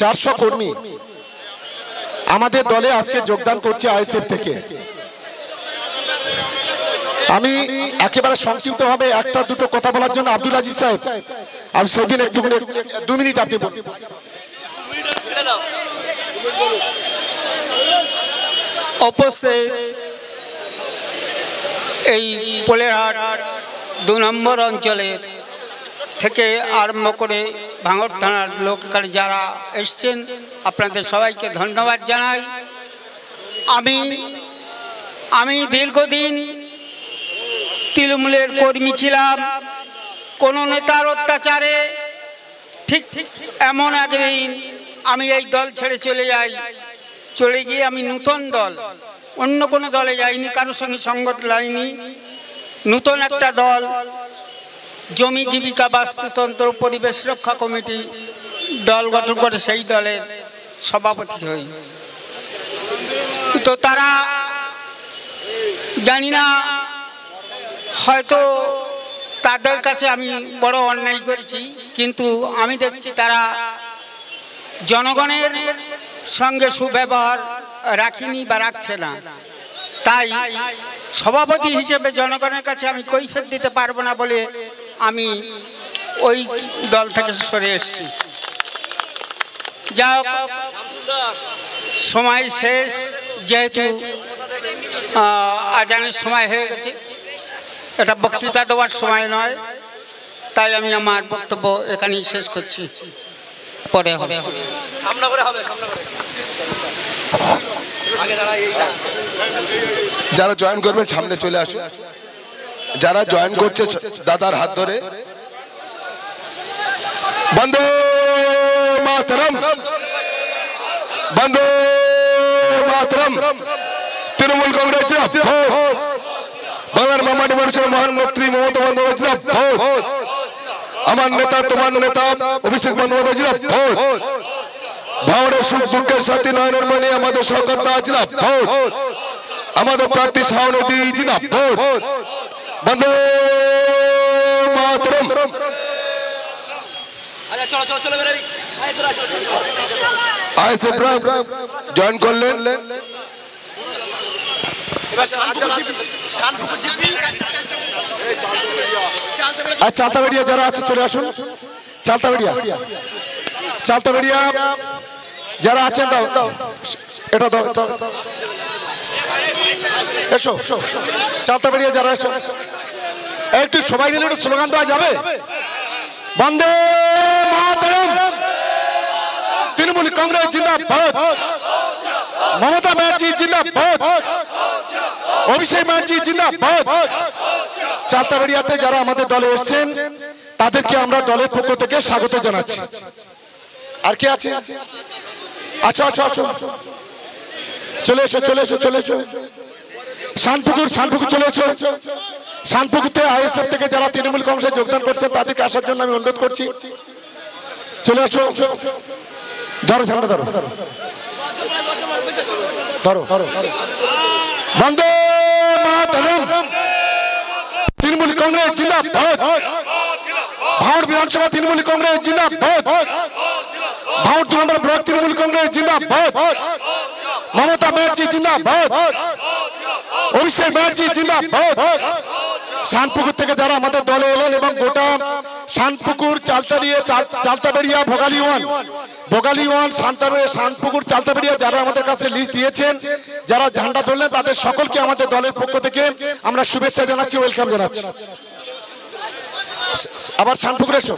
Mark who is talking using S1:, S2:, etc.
S1: 400 কর্মী আমাদের দলে আজকে যোগদান করছে আইএসএফ থেকে। আমি একেবারে সংক্ষিপ্তভাবে একটা দুটো কথা বলার জন্য আব্দুল আজিজ সাহেব, আমি সেদিন একটু 2 মিনিট আপনি বলুন।
S2: উপস্থিত এই পোলেরহাট 2 নম্বর অঞ্চলের থেকে আরম্ভ করে ভাঙড় থানার লোকাল যারা এসছেন আপনাদের সবাইকে ধন্যবাদ জানাই। আমি দীর্ঘদিন তৃণমূলের কর্মী ছিলাম। কোনো নেতার অত্যাচারে ঠিক এমন একদিন আমি এই দল ছেড়ে চলে গিয়ে আমি নতুন দল, অন্য কোনো দলে যাইনি, কারোর সঙ্গে সঙ্গত লাইনি, নতুন একটা দল জমি জীবিকা বাস্তুতন্ত্র পরিবেশ রক্ষা কমিটি দল গঠন করে সেই দলের সভাপতি হই। তো তারা জানি না, হয়তো তাদের কাছে আমি বড় অন্যায় করেছি, কিন্তু আমি দেখছি তারা জনগণের সঙ্গে সুব্যবহার রাখিনি বা রাখছে না। তাই সভাপতি হিসেবে জনগণের কাছে আমি কৈফিয়ত দিতে পারবো না বলে আমি ওই দল থেকে সরে এসেছি। যা সময় শেষ, যেহেতু আজানের সময় হয়ে গেছে, এটা বক্তৃতা দেওয়ার সময় নয়, তাই আমি আমার বক্তব্য এখানেই শেষ করছি। পরে হবে,
S3: যারা জয়েন করবেন সামনে চলে আসুন। যারা জয়েন করছে দাদার হাত ধরে বন্দে মাতরম, বন্দে মাতরম। তৃণমূল কংগ্রেস বাংলার মামাটি মানুষের মহান নেত্রী মমতা বন্দ্যোপাধ্যায়, আমার নেতা তোমার নেতা অভিষেক বন্দ্যোপাধ্যায়, ভাঙড়ের সুখ দুঃখের সাথী নয়নের মণি আমাদের সরকার তাজলাভ, আমাদের প্রার্থী শাহনদী জিলাভ, বন্দে মাতরম। জয়েন করলেন।
S1: চালতাবেড়িয়া যারা আছে চলে আসুন। চালতাবেড়িয়া যারা আছেন দাও এটা দাও, এসো। চালতাবেড়িয়া যারা এসো, একটু সবাই মিলে একটু স্লোগান দেওয়া যাবে? বন্দে মাতরম, তৃণমূল কংগ্রেস জিন্দাবাদ, মমতা ব্যানার্জি জিন্দাবাদ, অভিষেক ব্যানার্জি জিন্দাবাদ। চালতাবেড়িয়াতে যারা আমাদের দলে এসেছেন তাদেরকে আমরা দলের পক্ষ থেকে স্বাগত জানাচ্ছি। আর কে আছে? আচ্ছা, চলে এসো। শানপুকুর চলে এসো। শানপুকুরতে আইএসএফ থেকে যারা তৃণমূল কংগ্রেসে যোগদান করছেন তাদেরকে আসার জন্য আমি অনুরোধ করছি। চলে এসো। ধরো ঝান্ডা, ধরো। বন্দে মাতরম, তৃণমূল কংগ্রেস জিন্দাবাদ, ভাঙড় বিধানসভা তৃণমূল কংগ্রেস জিন্দাবাদ, ভাঙড় 2 নম্বর ব্লক তৃণমূল কংগ্রেস জিন্দাবাদ, মমতা ব্যানার্জি জিন্দাবাদ, অভিষেক ব্যানার্জি জিন্দাবাদ। শানপুকুর থেকে যারা আমাদের দলে এলেন এবং গোটা শানপুকুর, চালতাবেড়িয়া, ভোগালী ওয়ান, শানপুকুর, চালতাবেড়িয়া যারা আমাদের কাছে লিস্ট দিয়েছেন, যারা ঝান্ডা ধরলেন, তাদের সকলকে আমাদের দলের পক্ষ থেকে আমরা শুভেচ্ছা জানাচ্ছি, ওয়েলকাম জানাচ্ছি। আবার শানপুকুর এসো।